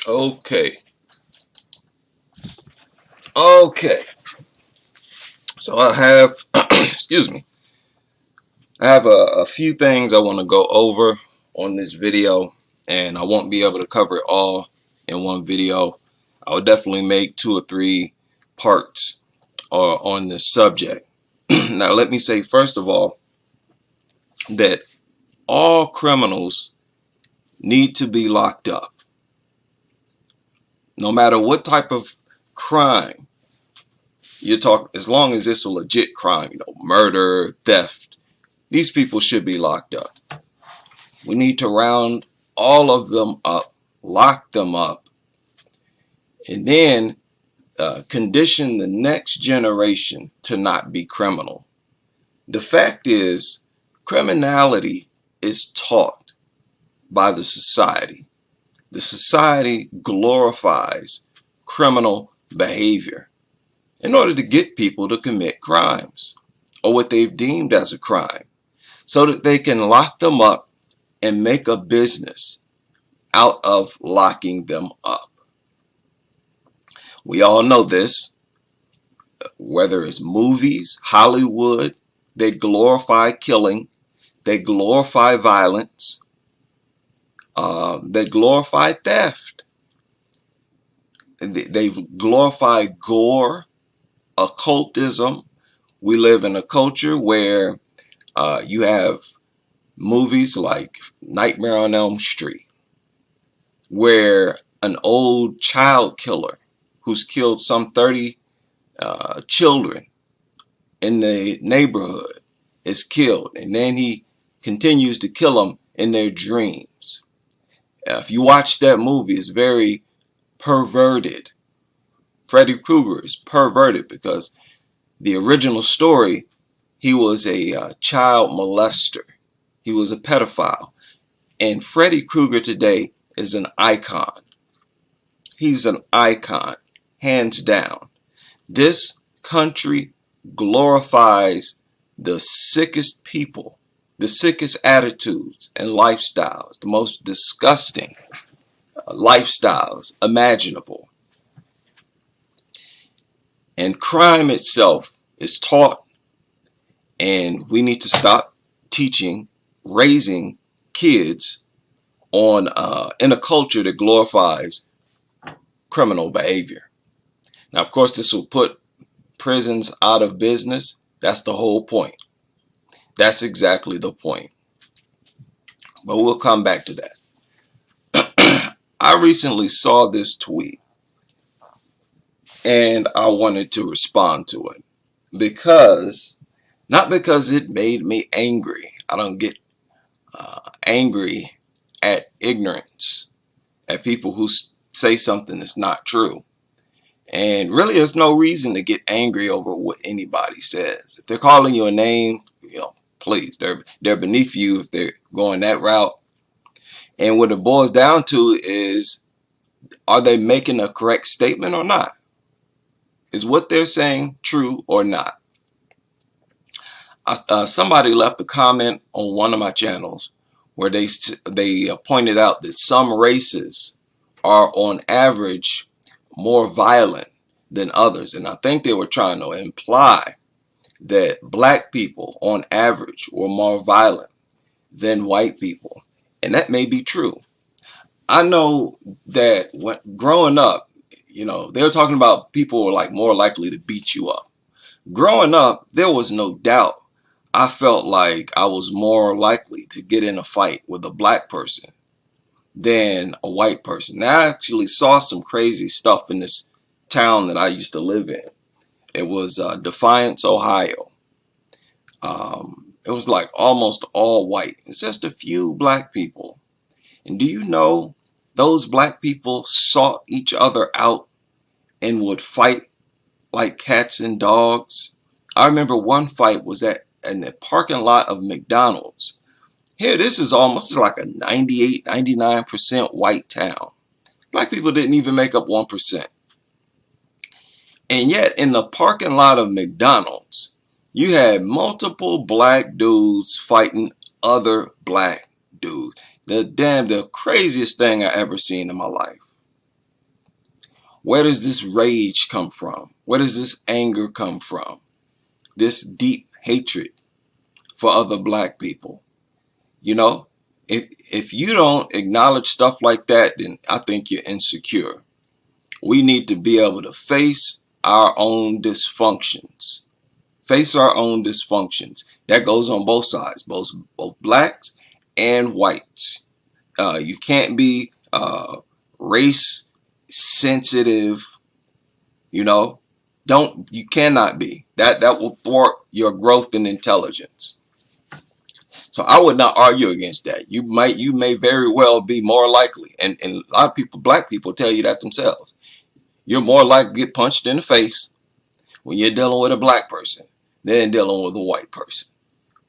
Okay. Okay. So I have, excuse me, I have a few things I want to go over on this video, and I won't be able to cover it all in one video. I will definitely make 2 or 3 parts on this subject. Now, let me say, first of all, that all criminals need to be locked up. No matter what type of crime you're talking, as long as it's a legit crime, murder, theft, these people should be locked up. We need to round all of them up, lock them up, and then condition the next generation to not be criminal. The fact is, criminality is taught by the society. The society glorifies criminal behavior in order to get people to commit crimes or what they've deemed as a crime, so that they can lock them up and make a business out of locking them up. We all know this, whether it's movies, Hollywood, they glorify killing, they glorify violence, they glorify theft, they glorify gore, occultism. We live in a culture where you have movies like Nightmare on Elm Street, where an old child killer who's killed some 30 children in the neighborhood is killed, and then he continues to kill them in their dreams. If you watch that movie, it's very perverted. Freddy Krueger is perverted because the original story, he was a child molester. He was a pedophile. And Freddy Krueger today is an icon. He's an icon, hands down. This country glorifies the sickest people, the sickest attitudes and lifestyles, the most disgusting lifestyles imaginable. And crime itself is taught, and we need to stop teaching, raising kids on in a culture that glorifies criminal behavior. Now, of course, this will put prisons out of business. That's the whole point. That's exactly the point. But we'll come back to that. I recently saw this tweet, and I wanted to respond to it because, not because it made me angry. I don't get angry at ignorance, at people who say something that's not true. And really, there's no reason to get angry over what anybody says. If they're calling you a name, please, they're beneath you if they're going that route. And what it boils down to is, are they making a correct statement or not? Is what they're saying true or not? Somebody left a comment on one of my channels where they pointed out that some races are on average more violent than others, and I think they were trying to imply that black people on average were more violent than white people, and that may be true. I know that when growing up, they were talking about people were like more likely to beat you up. Growing up, there was no doubt I felt like I was more likely to get in a fight with a black person than a white person. Now, I actually saw some crazy stuff in this town that I used to live in. It was Defiance, Ohio. It was like almost all white. It's just a few black people. And do you know, those black people sought each other out and would fight like cats and dogs. I remember one fight was in the parking lot of McDonald's. Here, this is almost like a 98, 99% white town. Black people didn't even make up 1%. And yet, in the parking lot of McDonald's, you had multiple black dudes fighting other black dudes. The craziest thing I ever seen in my life. Where does this rage come from? Where does this anger come from? This deep hatred for other black people. You know, if you don't acknowledge stuff like that, then I think you're insecure. We need to be able to face our own dysfunctions. Face our own dysfunctions. That goes on both sides, both blacks and whites. You can't be race sensitive. You know, you cannot be. That will thwart your growth and intelligence. So I would not argue against that. You may very well be more likely, and a lot of people, black people, tell you that themselves. You're more likely to get punched in the face when you're dealing with a black person than dealing with a white person.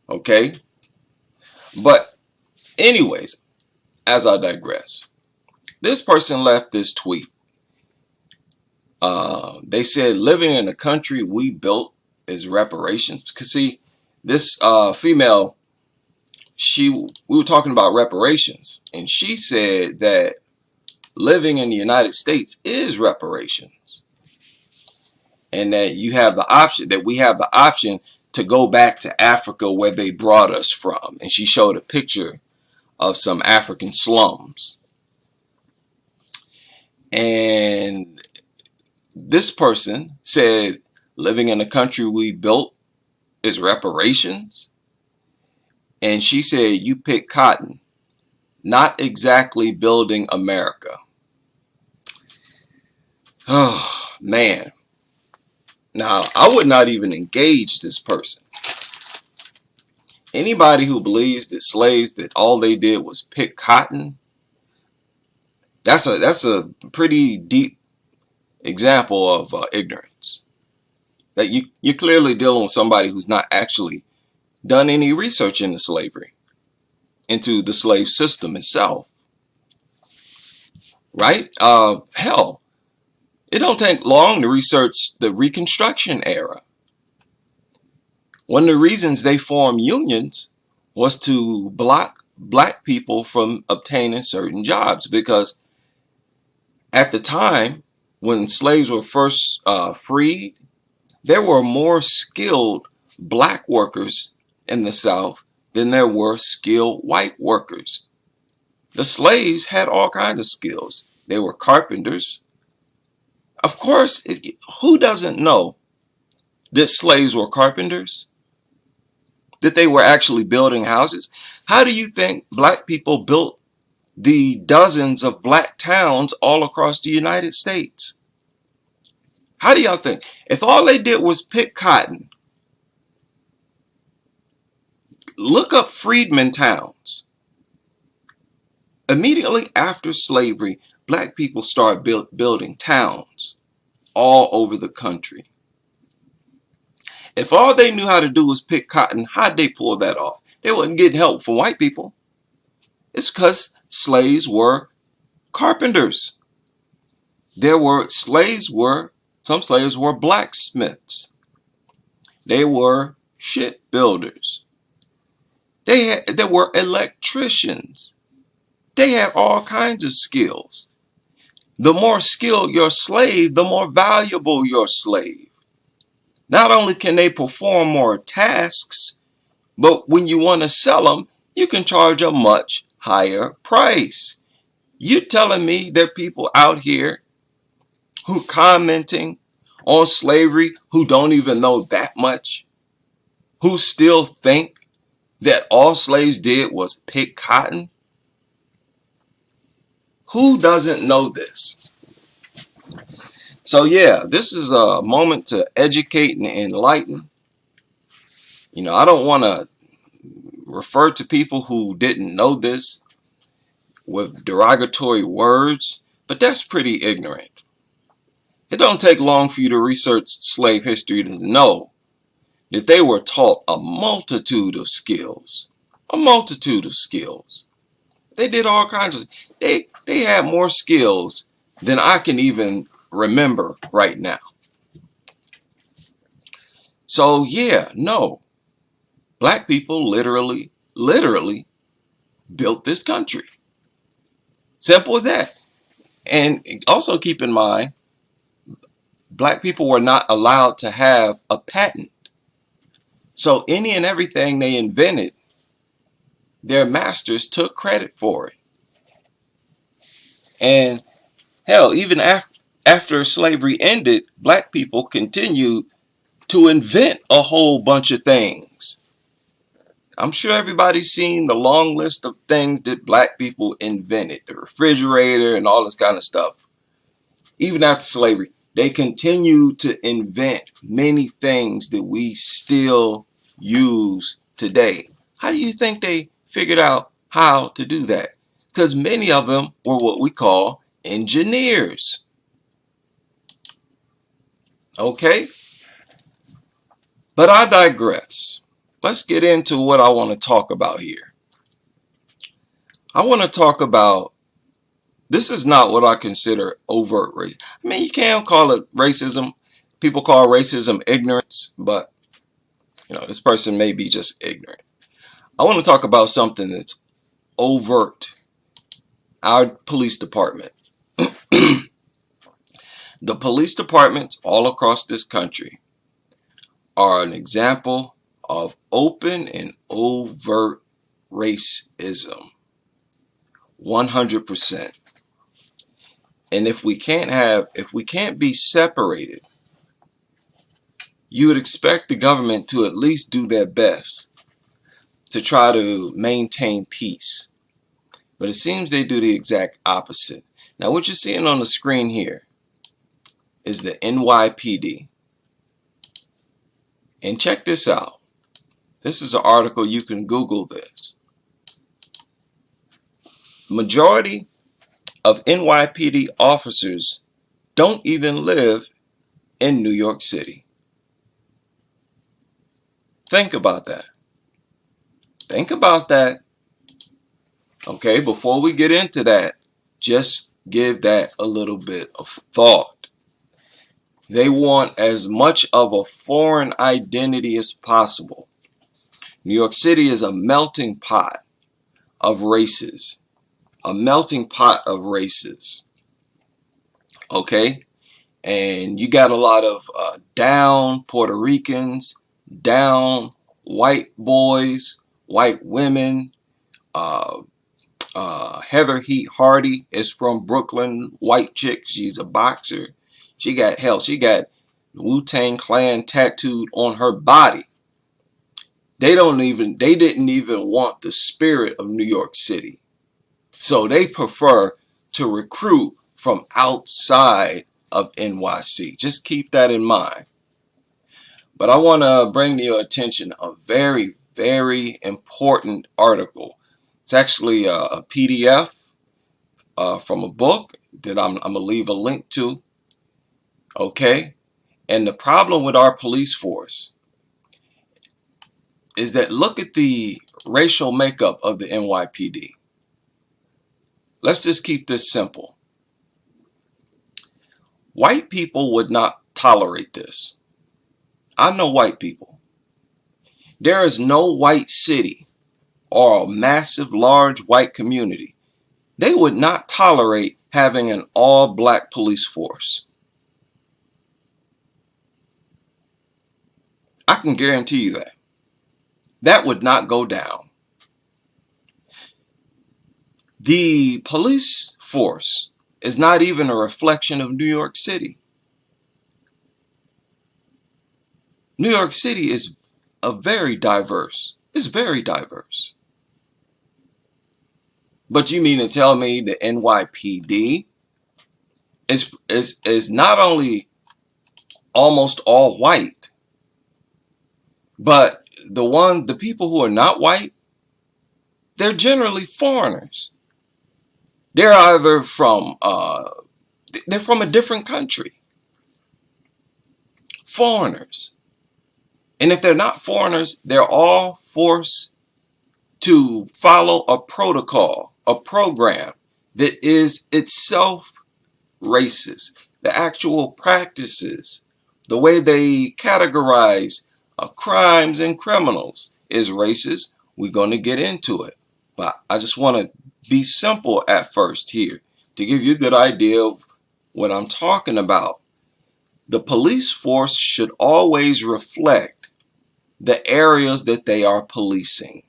Okay? But anyways, as I digress, this person left this tweet. They said, living in the country we built is reparations. Because see, this female, we were talking about reparations, and she said that living in the United States is reparations, and that we have the option to go back to Africa where they brought us from. And she showed a picture of some African slums. And this person said, living in the country we built is reparations. And she said, you pick cotton, not exactly building America. Oh, man. Now, I would not even engage this person. Anybody who believes that slaves, that all they did was pick cotton, that's a pretty deep example of ignorance. That you're clearly dealing with somebody who's not actually done any research into slavery, into the slave system itself. Right? Hell, it don't take long to research the Reconstruction era. One of the reasons they formed unions was to block black people from obtaining certain jobs, because at the time when slaves were first freed, there were more skilled black workers in the South than there were skilled white workers. The slaves had all kinds of skills. They were carpenters. Of course, who doesn't know that slaves were carpenters? That they were actually building houses? How do you think black people built the dozens of black towns all across the United States? How do y'all think? If all they did was pick cotton, look up freedmen towns. Immediately after slavery, black people started building towns all over the country. If all they knew how to do was pick cotton, how'd they pull that off? They wasn't getting help from white people. It's because slaves were carpenters. Some slaves were blacksmiths. They were shipbuilders. They were electricians. They had all kinds of skills. The more skilled your slave, the more valuable your slave. Not only can they perform more tasks, but when you want to sell them, you can charge a much higher price. You telling me there are people out here who commenting on slavery who don't even know that much, who still think that all slaves did was pick cotton? Who doesn't know this? So yeah, this is a moment to educate and enlighten. You know, I don't want to refer to people who didn't know this with derogatory words, but that's pretty ignorant. It don't take long for you to research slave history to know that they were taught a multitude of skills. A multitude of skills. They did all kinds of, they had more skills than I can even remember right now. So yeah, no. Black people literally built this country. Simple as that. And also keep in mind black people were not allowed to have a patent. So any and everything they invented, their masters took credit for it. And hell, even after slavery ended, black people continued to invent a whole bunch of things. I'm sure everybody's seen the long list of things that black people invented, the refrigerator and all this kind of stuff. Even after slavery, they continue to invent many things that we still use today. How do you think they figured out how to do that? Because many of them were what we call engineers. Okay? But I digress. Let's get into what I want to talk about here. I want to talk about, this is not what I consider overt racism. I mean, you can call it racism. People call racism ignorance, but you know, this person may be just ignorant. I want to talk about something that's overt. Our police department. The police departments all across this country are an example of open and overt racism. 100%. And if we can't be separated, you would expect the government to at least do their best to try to maintain peace. But it seems they do the exact opposite. Now what you're seeing on the screen here is the NYPD. And check this out. This is an article, you can Google this. Majority of NYPD officers don't even live in New York City. Think about that. Think about that. Okay, before we get into that, just give that a little bit of thought. They want as much of a foreign identity as possible. New York City is a melting pot of races. A melting pot of races. Okay? And you got a lot of down Puerto Ricans, down white boys, white women. Heather Heat Hardy is from Brooklyn, white chick. She's a boxer. She got Wu-Tang Clan tattooed on her body. They didn't even want the spirit of New York City. So they prefer to recruit from outside of NYC. Just keep that in mind. But I want to bring to your attention a very, very important article. It's actually a PDF from a book that I'm going to leave a link to. Okay? And the problem with our police force is that look at the racial makeup of the NYPD. Let's just keep this simple. White people would not tolerate this. I know white people. There is no white city or a massive, large white community. They would not tolerate having an all-black police force. I can guarantee you that. That would not go down. The police force is not even a reflection of New York City. New York City is very diverse. It's very diverse. But you mean to tell me the NYPD is not only almost all white, but the people who are not white, they're generally foreigners. They're either from they're from a different country. Foreigners. And if they're not foreigners, they're all forced to follow a protocol, a program that is itself racist. The actual practices, the way they categorize crimes and criminals is racist. We're going to get into it. But I just want to be simple at first here to give you a good idea of what I'm talking about. The police force should always reflect the areas that they are policing.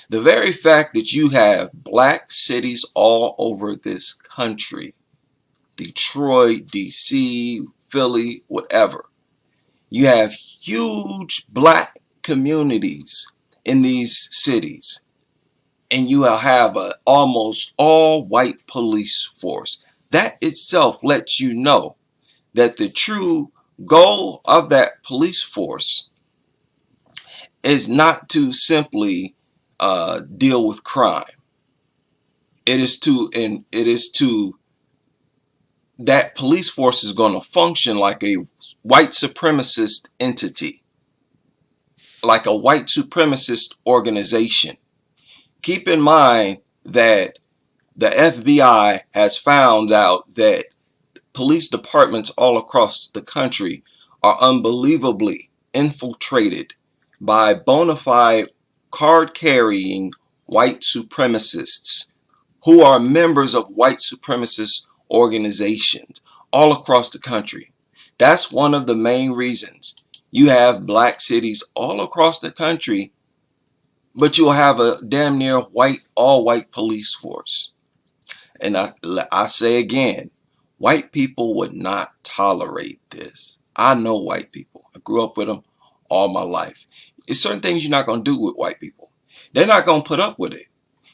The very fact that you have black cities all over this country, Detroit, DC, Philly, whatever, you have huge black communities in these cities, and you will have an almost all white police force. That itself lets you know that the true goal of that police force is not to simply deal with crime. That police force is going to function like a white supremacist entity, like a white supremacist organization. Keep in mind that the FBI has found out that police departments all across the country are unbelievably infiltrated by bona fide card-carrying white supremacists who are members of white supremacist organizations all across the country. That's one of the main reasons you have black cities all across the country, but you'll have a damn near all white police force. And I say again, white people would not tolerate this. I know white people. I grew up with them all my life. There's certain things you're not going to do with white people. They're not going to put up with it.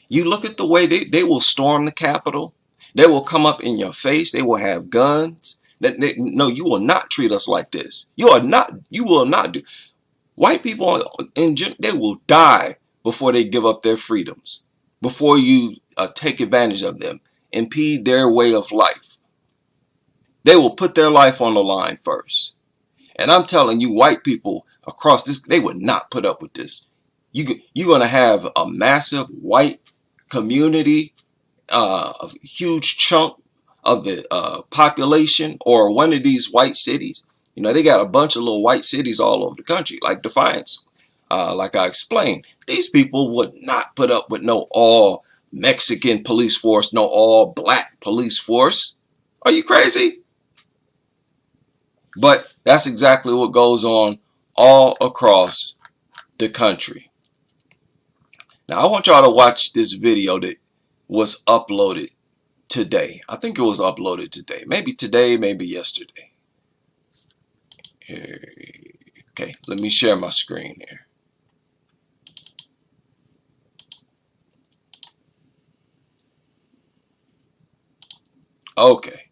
You look at the way they will storm the Capitol. They will come up in your face. They will have guns. No, you will not treat us like this. You will not do. White people, they will die before they give up their freedoms, before you take advantage of them, impede their way of life. They will put their life on the line first. And I'm telling you, white people across this, they would not put up with this. You're going to have a massive white community, a huge chunk of the population, or one of these white cities. You know, they got a bunch of little white cities all over the country, like Defiance. Like I explained, these people would not put up with no all Mexican police force, no all black police force. Are you crazy? But that's exactly what goes on all across the country. Now, I want y'all to watch this video that was uploaded today. I think it was uploaded today. Maybe today, maybe yesterday. Here. Okay, let me share my screen here. Okay.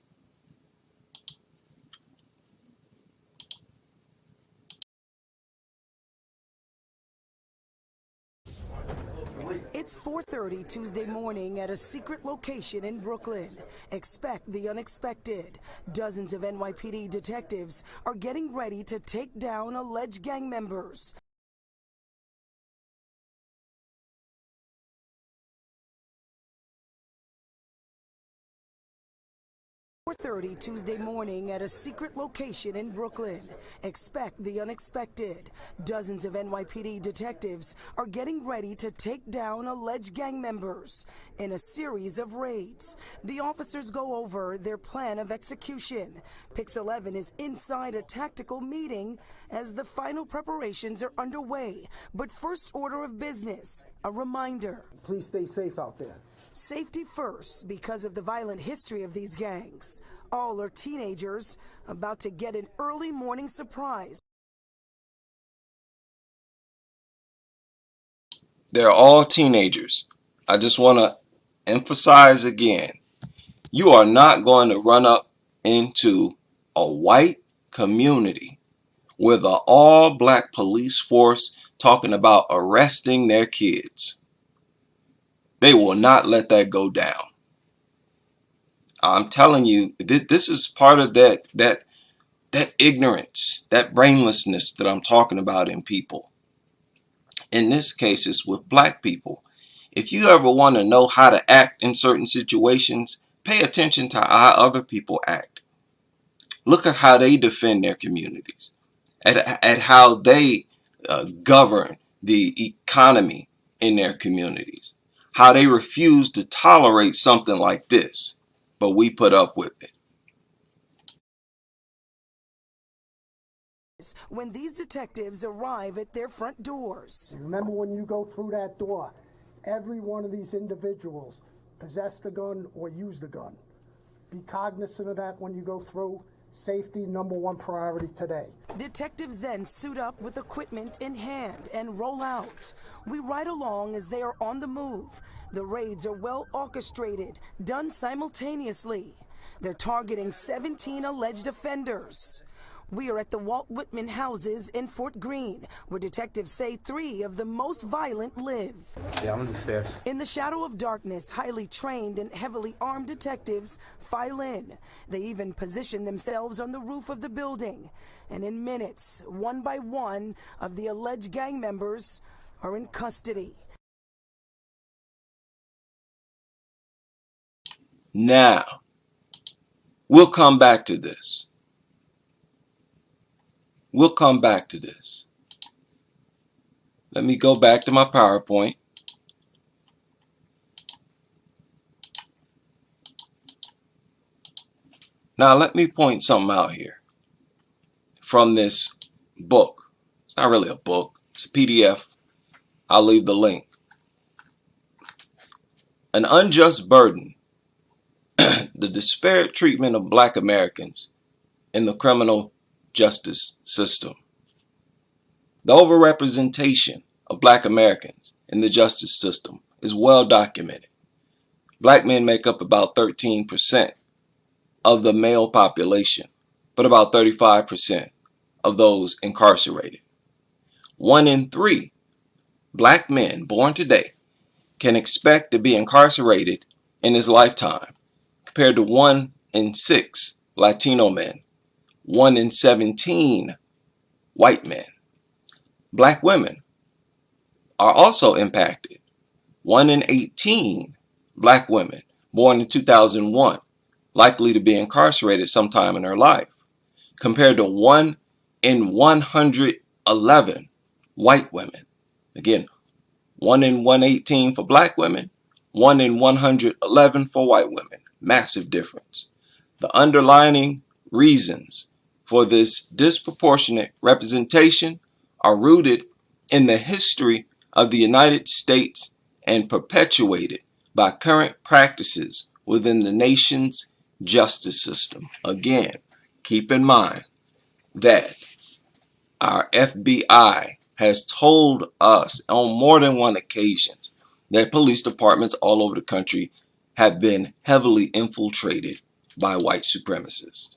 It's 4:30 Tuesday morning at a secret location in Brooklyn. Expect the unexpected. Dozens of NYPD detectives are getting ready to take down alleged gang members. 4:30 Tuesday morning at a secret location in Brooklyn. Expect the unexpected. Dozens of NYPD detectives are getting ready to take down alleged gang members in a series of raids. The officers go over their plan of execution. Pix 11 is inside a tactical meeting as the final preparations are underway. But first order of business, a reminder. Please stay safe out there. Safety first because of the violent history of these gangs. All are teenagers about to get an early morning surprise. They're all teenagers. I just want to emphasize again, you are not going to run up into a white community with an all-black police force talking about arresting their kids. They will not let that go down. I'm telling you, this is part of that ignorance, that brainlessness that I'm talking about in people. In this case, it's with black people. If you ever want to know how to act in certain situations, pay attention to how other people act. Look at how they defend their communities, at how they govern the economy in their communities, how they refuse to tolerate something like this, but we put up with it. when these detectives arrive at their front doors. Remember, when you go through that door, every one of these individuals possessed a gun or used a gun. Be cognizant of that when you go through. Safety, #1 priority today. Detectives then suit up with equipment in hand and roll out. We ride along as they are on the move. The raids are well orchestrated, done simultaneously. They're targeting 17 alleged offenders. We are at the Walt Whitman houses in Fort Greene, where detectives say 3 of the most violent live. Yeah, I'm on the stairs. In the shadow of darkness, highly trained and heavily armed detectives file in. They even position themselves on the roof of the building. And in minutes, one by one of the alleged gang members are in custody. Now, we'll come back to this. We'll come back to this. Let me go back to my PowerPoint. Now let me point something out here from this book. It's not really a book. It's a PDF. I'll leave the link. An unjust burden. The disparate treatment of Black Americans in the criminal justice system. The overrepresentation of Black Americans in the justice system is well documented. Black men make up about 13% of the male population, but about 35% of those incarcerated. 1 in 3 Black men born today can expect to be incarcerated in his lifetime, compared to 1 in 6 Latino men, 1 in 17 white men. Black women are also impacted. 1 in 18 Black women born in 2001 likely to be incarcerated sometime in her life, compared to 1 in 111 white women. Again, 1 in 118 for Black women, 1 in 111 for white women. Massive difference. The underlying reasons for this disproportionate representation are rooted in the history of the United States and perpetuated by current practices within the nation's justice system. Again, keep in mind that our FBI has told us on more than one occasion that police departments all over the country have been heavily infiltrated by white supremacists.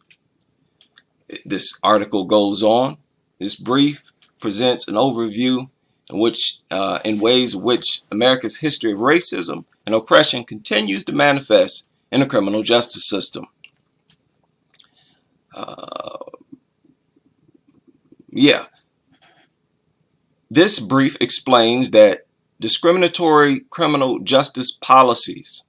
This article goes on. This brief presents an overview in ways in which America's history of racism and oppression continues to manifest in the criminal justice system. This brief explains that discriminatory criminal justice policies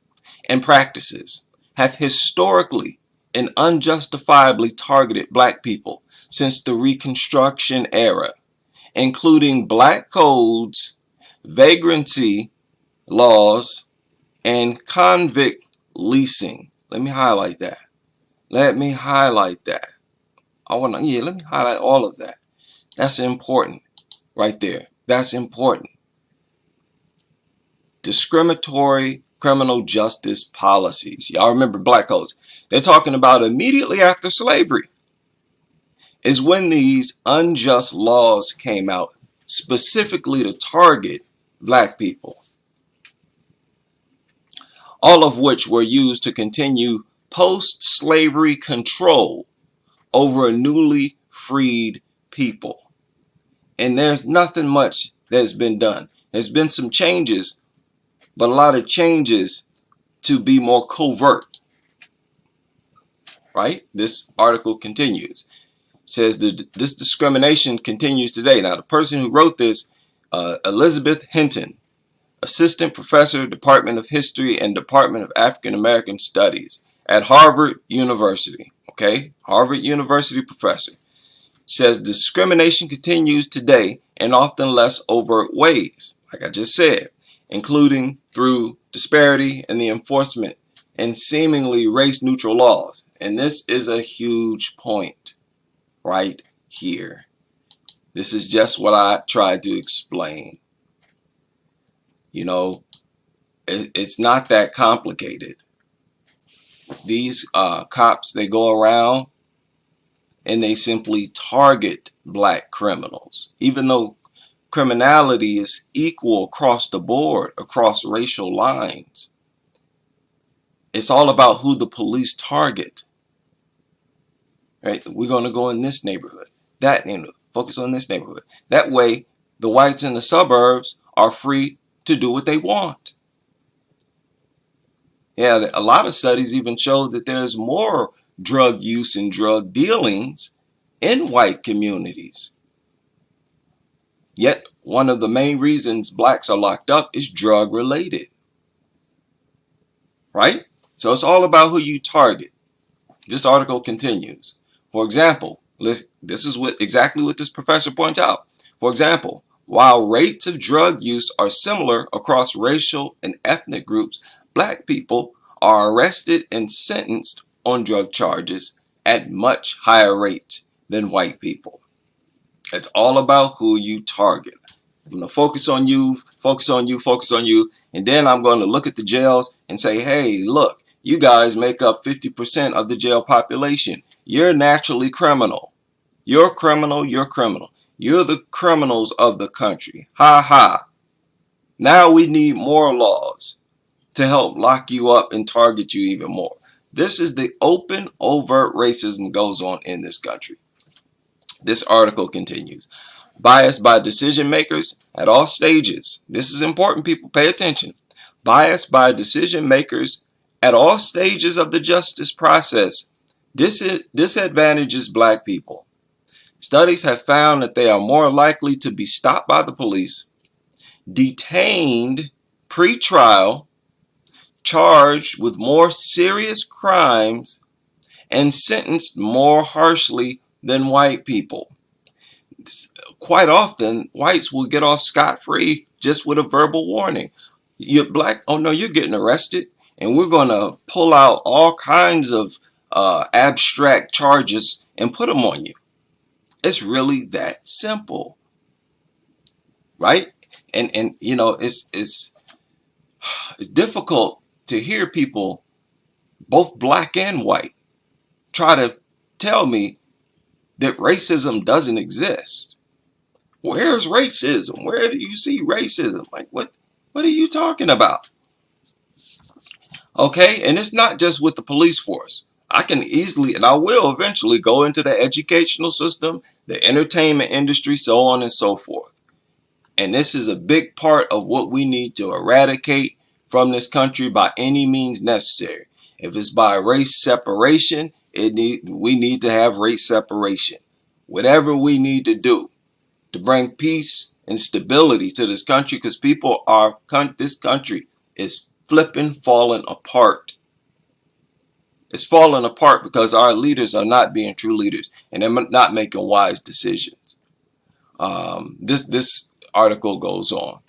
and practices have historically and unjustifiably targeted Black people since the Reconstruction era, including black codes, vagrancy laws, and convict leasing. Let me highlight that. Let me highlight all of that. That's important right there. That's important. Discriminatory criminal justice policies. Y'all remember black codes. They're talking about immediately after slavery is when these unjust laws came out specifically to target Black people, all of which were used to continue post-slavery control over a newly freed people. And there's nothing much that's been done. There's been some changes, but a lot of changes to be more covert. Right? This article continues. It says that this discrimination continues today. Now, the person who wrote this, Elizabeth Hinton, Assistant Professor, Department of History and Department of African American Studies at Harvard University. Okay? Harvard University professor. Says discrimination continues today in often less overt ways, like I just said, including through disparity in the enforcement and seemingly race-neutral laws. And this is a huge point right here. This is just what I tried to explain. You know, it's not that complicated. These cops, they go around and they simply target black criminals, even though criminality is equal across the board, across racial lines. It's all about who the police target. Right? We're going to go in this neighborhood, that neighborhood, focus on this neighborhood. That way, the whites in the suburbs are free to do what they want. Yeah, a lot of studies even show that there's more drug use and drug dealings in white communities. Yet, one of the main reasons blacks are locked up is drug related. Right? So it's all about who you target. This article continues. For example, this is exactly what this professor points out. For example, while rates of drug use are similar across racial and ethnic groups, black people are arrested and sentenced on drug charges at much higher rates than white people. It's all about who you target. I'm going to focus on you, focus on you, focus on you, and then I'm going to look at the jails and say, hey, look, you guys make up 50% of the jail population. You're naturally criminal. You're criminal, you're criminal. You're the criminals of the country. Ha ha. Now we need more laws to help lock you up and target you even more. This is the open, overt racism goes on in this country. This article continues. Bias by decision makers at all stages. This is important, people. Pay attention. Bias by decision makers at all stages of the justice process disadvantages black people. Studies have found that they are more likely to be stopped by the police, detained pre-trial, charged with more serious crimes, and sentenced more harshly than white people. Quite often, whites will get off scot-free just with a verbal warning. You're black, oh no, you're getting arrested, and we're going to pull out all kinds of abstract charges and put them on you. It's really that simple, right? And you know, it's difficult to hear people, both black and white, try to tell me that racism doesn't exist. Where's racism? Where do you see racism? Like, what are you talking about? Okay, and it's not just with the police force. I can easily, and I will eventually, go into the educational system, the entertainment industry, so on and so forth. And this is a big part of what we need to eradicate from this country by any means necessary. If it's by race separation, we need to have race separation. Whatever we need to do to bring peace and stability to this country, because this country is flipping, falling apart. It's falling apart because our leaders are not being true leaders, and they're not making wise decisions. This article goes on.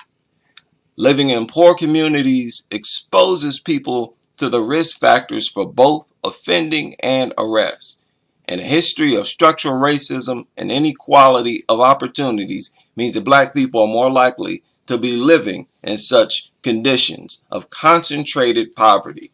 Living in poor communities exposes people to the risk factors for both offending and arrest. And a history of structural racism and inequality of opportunities means that black people are more likely to be living in such conditions of concentrated poverty.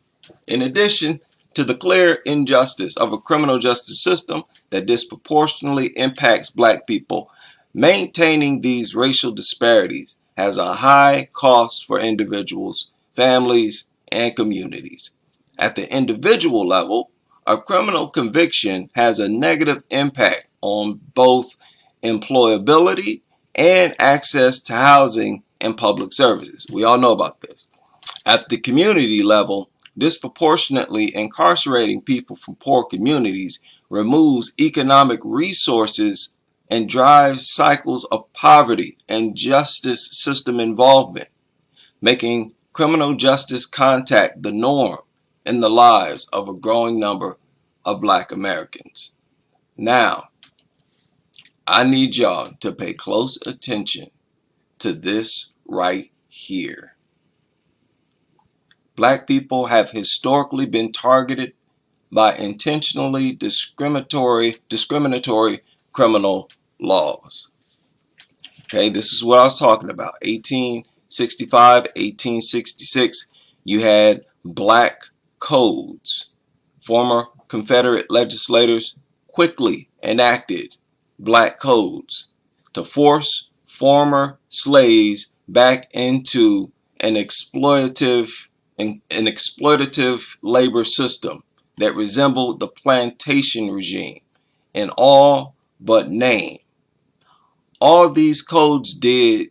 In addition to the clear injustice of a criminal justice system that disproportionately impacts black people, maintaining these racial disparities has a high cost for individuals, families, and communities. At the individual level, a criminal conviction has a negative impact on both employability and access to housing and public services. We all know about this. At the community level, disproportionately incarcerating people from poor communities removes economic resources and drives cycles of poverty and justice system involvement, making criminal justice contact the norm in the lives of a growing number of black Americans. Now, I need y'all to pay close attention to this right here. Black people have historically been targeted by intentionally discriminatory criminal laws. Okay, this is what I was talking about. 1865, 1866, you had black codes. Former Confederate legislators quickly enacted black codes to force former slaves back into an exploitative labor system that resembled the plantation regime in all but name. All these codes did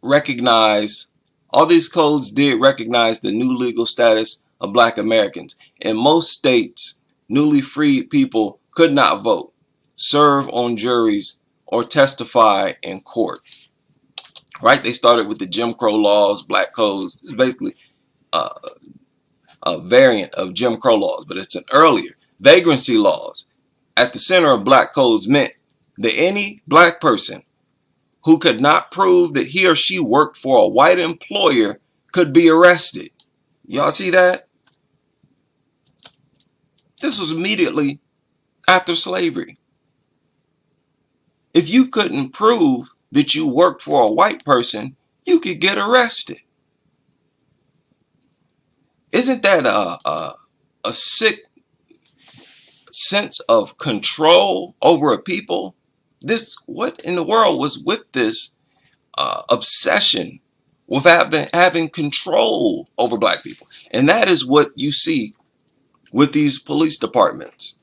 recognize the new legal status of black Americans. In most states, newly freed people could not vote, serve on juries, or testify in court. Right? They started with the Jim Crow laws, black codes. This is basically a variant of Jim Crow laws, but it's an earlier. Vagrancy laws at the center of black codes meant that any black person who could not prove that he or she worked for a white employer could be arrested. Y'all see that? This was immediately after slavery. If you couldn't prove that you worked for a white person, you could get arrested. Isn't that a sick sense of control over a people? What in the world was with this obsession with having control over black people? And that is what you see with these police departments.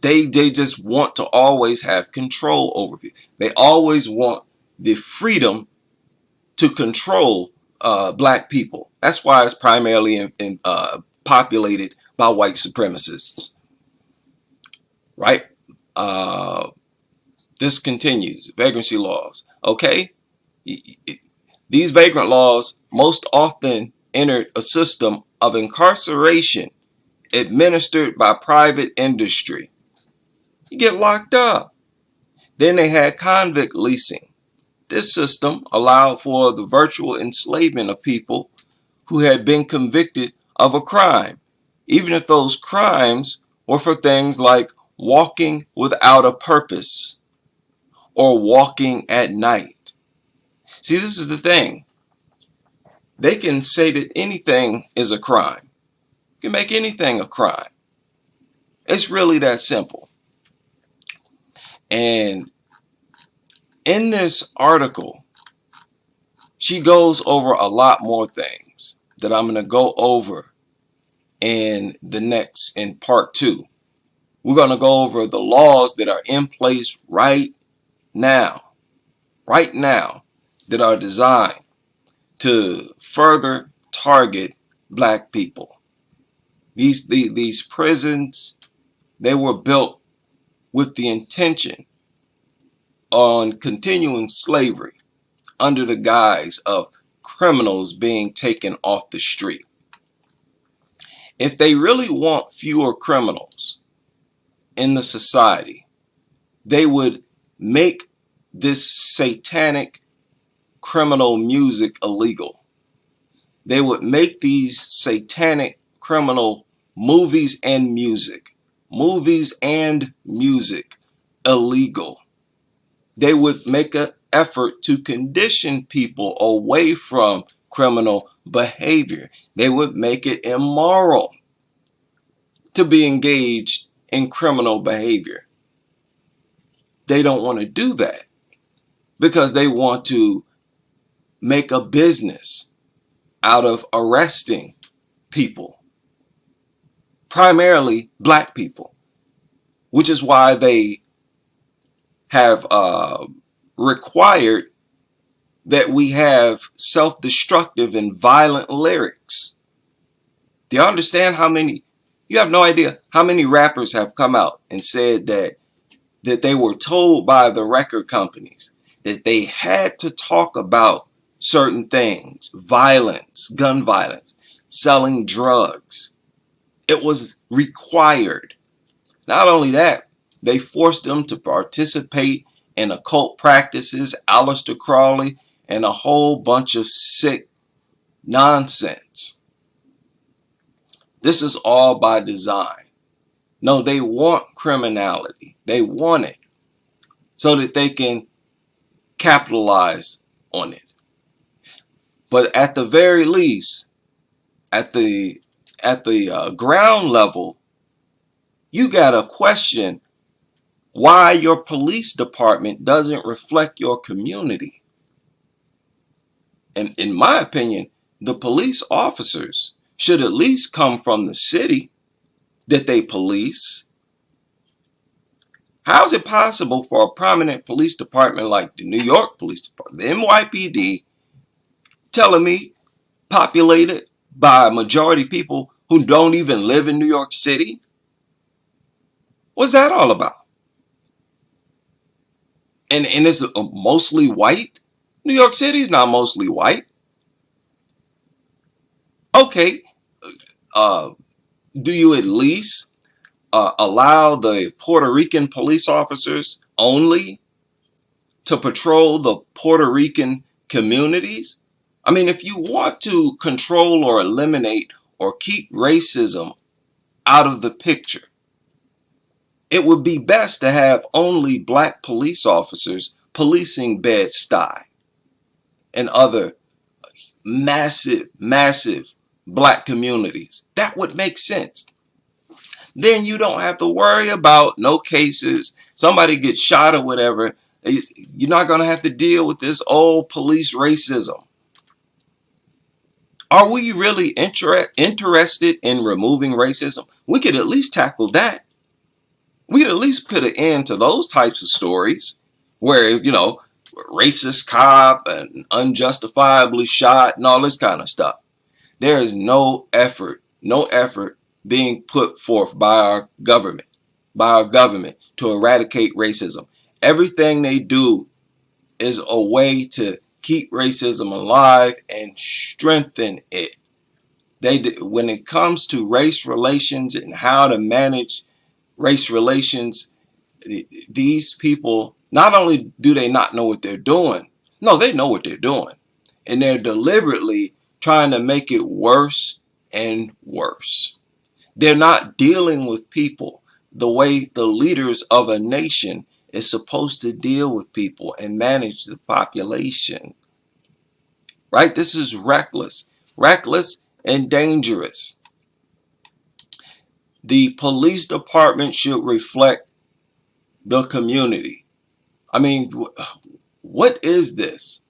They just want to always have control over people. They always want the freedom to control black people. That's why it's primarily populated by white supremacists. Right? This continues. Vagrancy laws. Okay? These vagrant laws most often entered a system of incarceration administered by private industry. You get locked up. Then they had convict leasing. This system allowed for the virtual enslavement of people who had been convicted of a crime, even if those crimes were for things like walking without a purpose or walking at night. See, this is the thing. They can say that anything is a crime. You can make anything a crime. It's really that simple. And in this article, she goes over a lot more things that I'm going to go over in part 2. We're going to go over the laws that are in place right now, that are designed to further target black people. These prisons, they were built with the intention on continuing slavery under the guise of criminals being taken off the street. If they really want fewer criminals in the society, they would make this satanic criminal music illegal. They would make these satanic criminal movies and music illegal. They would make an effort to condition people away from criminal behavior. They would make it immoral to be engaged in criminal behavior. They don't want to do that because they want to make a business out of arresting people, primarily black people, which is why they have required that we have self-destructive and violent lyrics. Do you understand you have no idea how many rappers have come out and said that they were told by the record companies that they had to talk about certain things, violence, gun violence, selling drugs. It was required. Not only that, they forced them to participate in occult practices, Aleister Crowley, and a whole bunch of sick nonsense. This is all by design. No, they want criminality. They want it so that they can capitalize on it. But at the very least, at the ground level, you gotta question why your police department doesn't reflect your community. And in my opinion, the police officers should at least come from the city that they police. How is it possible for a prominent police department like the New York Police Department, the NYPD, telling me populated by a majority of people who don't even live in New York City? What's that all about? And it's mostly white? New York City is not mostly white. Okay, do you at least allow the Puerto Rican police officers only to patrol the Puerto Rican communities? I mean, if you want to control or eliminate or keep racism out of the picture, it would be best to have only black police officers policing Bed-Stuy and other massive black communities. That would make sense. Then you don't have to worry about no cases, somebody gets shot or whatever. You're not going to have to deal with this old police racism. Are we really interested in removing racism? We could at least tackle that. We could at least put an end to those types of stories where, you know, racist cop and unjustifiably shot and all this kind of stuff. There is no effort being put forth by our government to eradicate racism. Everything they do is a way to keep racism alive and strengthen it. When it comes to race relations and how to manage race relations, these people, not only do they not know what they're doing, no, they know what they're doing. And they're deliberately trying to make it worse and worse. They're not dealing with people the way the leaders of a nation is supposed to deal with people and manage the population. Right? This is reckless and dangerous. The police department should reflect the community. I mean, what is this?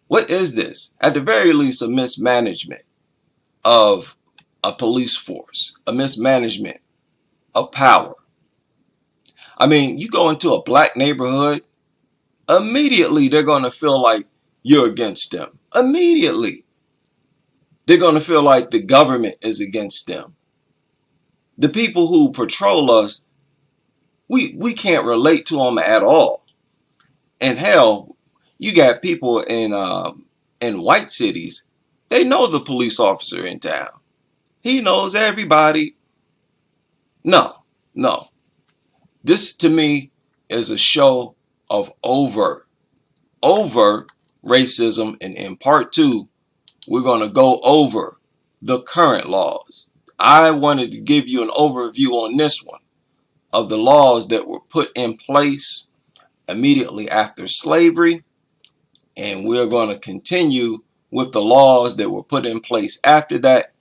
What is this? At the very least, a mismanagement of a police force, a mismanagement of power. I mean, you go into a black neighborhood, immediately they're going to feel like you're against them. Immediately. They're going to feel like the government is against them. The people who patrol us, we can't relate to them at all. And hell, you got people in white cities, they know the police officer in town. He knows everybody. No. This to me is a show of overt racism, and in part 2, we're going to go over the current laws. I wanted to give you an overview on this one of the laws that were put in place immediately after slavery, and we're going to continue with the laws that were put in place after that,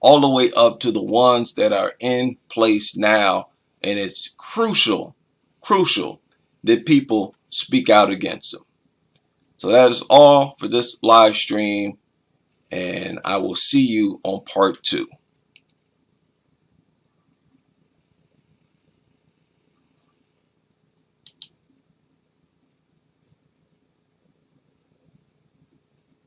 all the way up to the ones that are in place now. And it's crucial that people speak out against them. So that is all for this live stream, and I will see you on part 2.